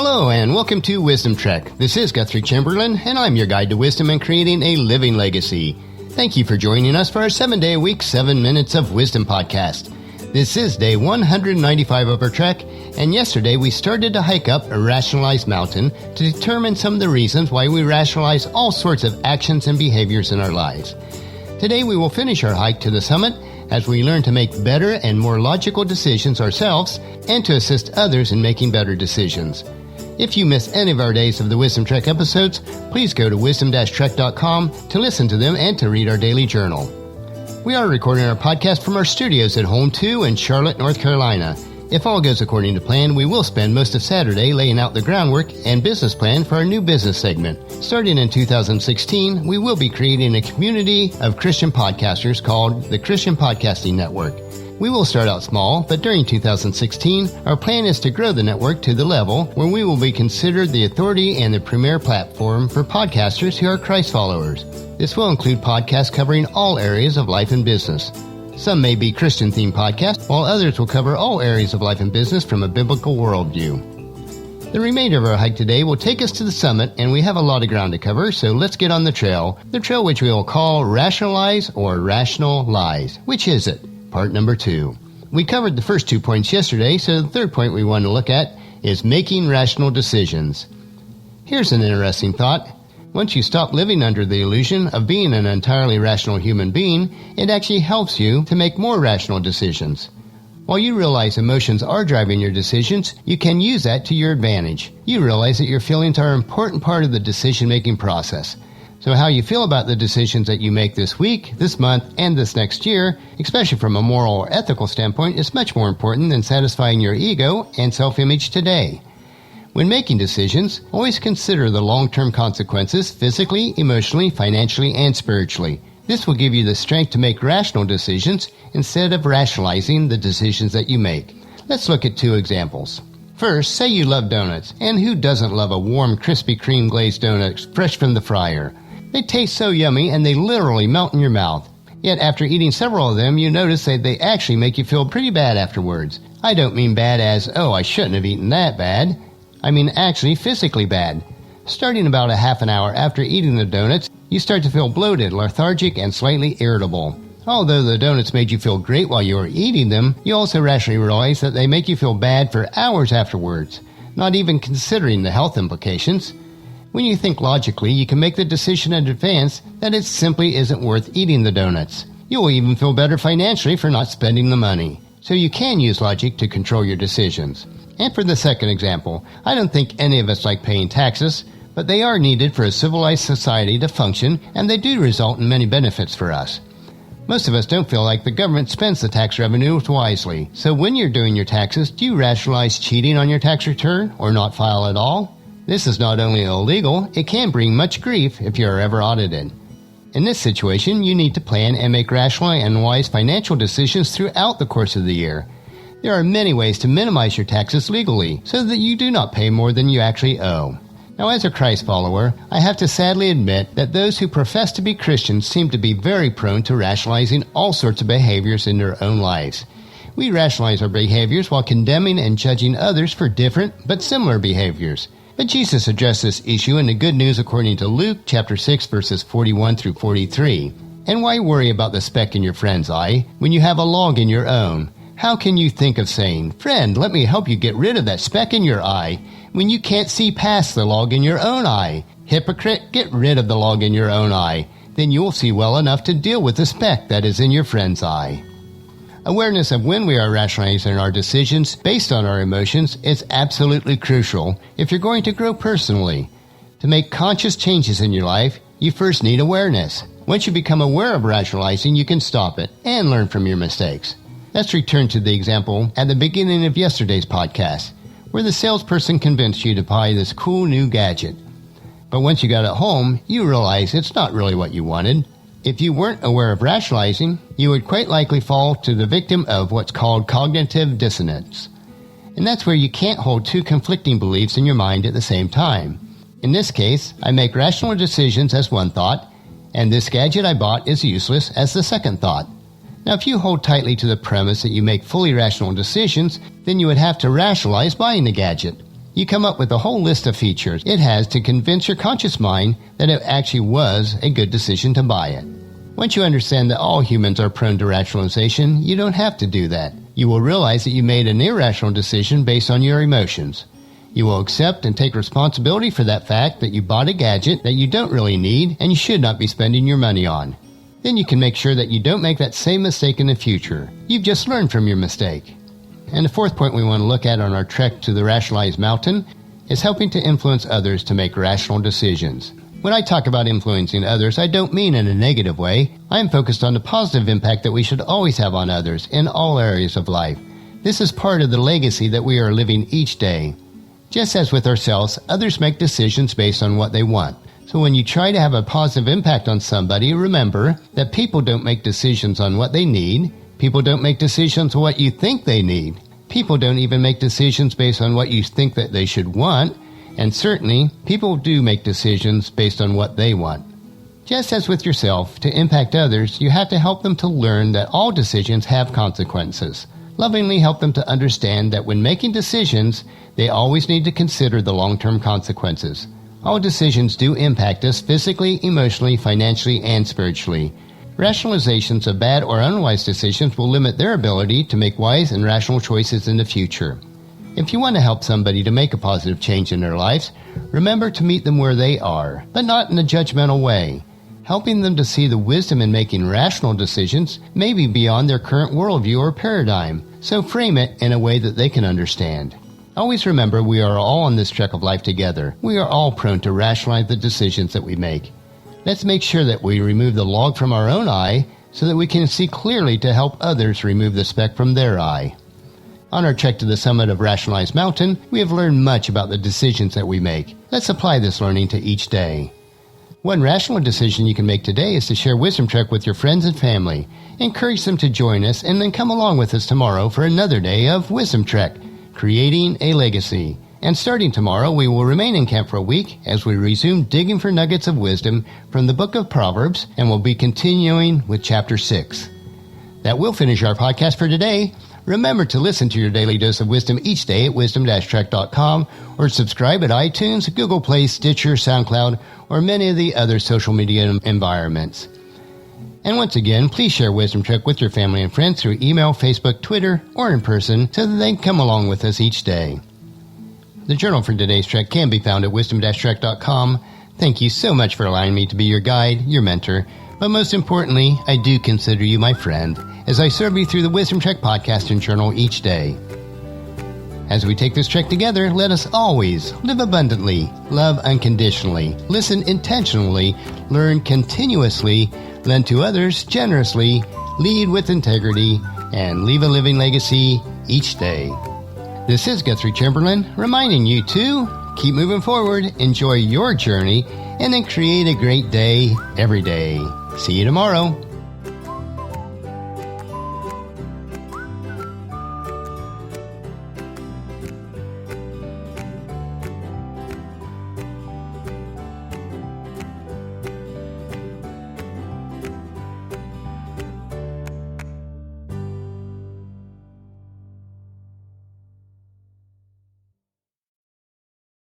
Hello and welcome to Wisdom Trek. This is Guthrie Chamberlain and I'm your guide to wisdom and creating a living legacy. Thank you for joining us for our 7-day-a-week 7 Minutes of Wisdom podcast. This is day 195 of our trek, and yesterday we started to hike up a Rationalize mountain to determine some of the reasons why we rationalize all sorts of actions and behaviors in our lives. Today we will finish our hike to the summit as we learn to make better and more logical decisions ourselves and to assist others in making better decisions. If you miss any of our Days of the Wisdom Trek episodes, please go to wisdom-trek.com to listen to them and to read our daily journal. We are recording our podcast from our studios at Home 2 in Charlotte, North Carolina. If all goes according to plan, we will spend most of Saturday laying out the groundwork and business plan for our new business segment. Starting in 2016, we will be creating a community of Christian podcasters called the Christian Podcasting Network. We will start out small, but during 2016, our plan is to grow the network to the level where we will be considered the authority and the premier platform for podcasters who are Christ followers. This will include podcasts covering all areas of life and business. Some may be Christian-themed podcasts, while others will cover all areas of life and business from a biblical worldview. The remainder of our hike today will take us to the summit, and we have a lot of ground to cover, so let's get on the trail which we will call Rationalize or Rationalize. Which is it? Part number 2. We covered the first 2 points yesterday, so the third point we want to look at is making rational decisions. Here's an interesting thought. Once you stop living under the illusion of being an entirely rational human being, it actually helps you to make more rational decisions. While you realize emotions are driving your decisions, you can use that to your advantage. You realize that your feelings are an important part of the decision-making process. So how you feel about the decisions that you make this week, this month, and this next year, especially from a moral or ethical standpoint, is much more important than satisfying your ego and self-image today. When making decisions, always consider the long-term consequences physically, emotionally, financially, and spiritually. This will give you the strength to make rational decisions instead of rationalizing the decisions that you make. Let's look at 2 examples. First, say you love donuts, and who doesn't love a warm, Krispy Kreme glazed donut fresh from the fryer? They taste so yummy and they literally melt in your mouth. Yet after eating several of them, you notice that they actually make you feel pretty bad afterwards. I don't mean bad as, oh, I shouldn't have eaten that bad. I mean actually physically bad. Starting about a half an hour after eating the donuts, you start to feel bloated, lethargic, and slightly irritable. Although the donuts made you feel great while you were eating them, you also rationally realize that they make you feel bad for hours afterwards, not even considering the health implications. When you think logically, you can make the decision in advance that it simply isn't worth eating the donuts. You will even feel better financially for not spending the money. So you can use logic to control your decisions. And for the second example, I don't think any of us like paying taxes, but they are needed for a civilized society to function, and they do result in many benefits for us. Most of us don't feel like the government spends the tax revenue wisely. So when you're doing your taxes, do you rationalize cheating on your tax return or not file at all? This is not only illegal, it can bring much grief if you are ever audited. In this situation, you need to plan and make rational and wise financial decisions throughout the course of the year. There are many ways to minimize your taxes legally so that you do not pay more than you actually owe. Now, as a Christ follower, I have to sadly admit that those who profess to be Christians seem to be very prone to rationalizing all sorts of behaviors in their own lives. We rationalize our behaviors while condemning and judging others for different but similar behaviors. But Jesus addressed this issue in the Good News according to Luke chapter 6 verses 41 through 43. And why worry about the speck in your friend's eye when you have a log in your own? How can you think of saying, "Friend, let me help you get rid of that speck in your eye," when you can't see past the log in your own eye? Hypocrite, get rid of the log in your own eye. Then you will see well enough to deal with the speck that is in your friend's eye. Awareness of when we are rationalizing our decisions based on our emotions is absolutely crucial if you're going to grow personally. To make conscious changes in your life, you first need awareness. Once you become aware of rationalizing, you can stop it and learn from your mistakes. Let's return to the example at the beginning of yesterday's podcast, where the salesperson convinced you to buy this cool new gadget. But once you got it home, you realize it's not really what you wanted. If you weren't aware of rationalizing, you would quite likely fall to the victim of what's called cognitive dissonance. And that's where you can't hold 2 conflicting beliefs in your mind at the same time. In this case, I make rational decisions as one thought, and this gadget I bought is useless as the second thought. Now, if you hold tightly to the premise that you make fully rational decisions, then you would have to rationalize buying the gadget. you come up with a whole list of features it has to convince your conscious mind that it actually was a good decision to buy it. Once you understand that all humans are prone to rationalization, you don't have to do that. You will realize that you made an irrational decision based on your emotions. You will accept and take responsibility for that fact that you bought a gadget that you don't really need and you should not be spending your money on. Then you can make sure that you don't make that same mistake in the future. You've just learned from your mistake. And the fourth point we want to look at on our trek to the Rationalize mountain is helping to influence others to make rational decisions. When I talk about influencing others, I don't mean in a negative way. I am focused on the positive impact that we should always have on others in all areas of life. This is part of the legacy that we are living each day. Just as with ourselves, others make decisions based on what they want. So when you try to have a positive impact on somebody, remember that people don't make decisions on what they need. People don't make decisions on what you think they need. People don't even make decisions based on what you think that they should want. And certainly, people do make decisions based on what they want. Just as with yourself, to impact others, you have to help them to learn that all decisions have consequences. Lovingly help them to understand that when making decisions, they always need to consider the long-term consequences. All decisions do impact us physically, emotionally, financially, and spiritually. Rationalizations of bad or unwise decisions will limit their ability to make wise and rational choices in the future. If you want to help somebody to make a positive change in their lives, remember to meet them where they are, but not in a judgmental way. Helping them to see the wisdom in making rational decisions may be beyond their current worldview or paradigm, so frame it in a way that they can understand. Always remember we are all on this trek of life together. We are all prone to rationalize the decisions that we make. Let's make sure that we remove the log from our own eye so that we can see clearly to help others remove the speck from their eye. On our trek to the summit of Rationalize Mountain, we have learned much about the decisions that we make. Let's apply this learning to each day. One rational decision you can make today is to share Wisdom Trek with your friends and family. Encourage them to join us and then come along with us tomorrow for another day of Wisdom Trek, creating a legacy. And starting tomorrow, we will remain in camp for a week as we resume digging for nuggets of wisdom from the book of Proverbs, and we'll be continuing with chapter 6. That will finish our podcast for today. Remember to listen to your daily dose of wisdom each day at wisdom-trek.com or subscribe at iTunes, Google Play, Stitcher, SoundCloud, or many of the other social media environments. And once again, please share Wisdom Trek with your family and friends through email, Facebook, Twitter, or in person so that they can come along with us each day. The journal for today's trek can be found at wisdom-trek.com. Thank you so much for allowing me to be your guide, your mentor, but most importantly, I do consider you my friend as I serve you through the Wisdom Trek podcast and journal each day. As we take this trek together, let us always live abundantly, love unconditionally, listen intentionally, learn continuously, lend to others generously, lead with integrity, and leave a living legacy each day. This is Guthrie Chamberlain reminding you to keep moving forward, enjoy your journey, and then create a great day every day. See you tomorrow.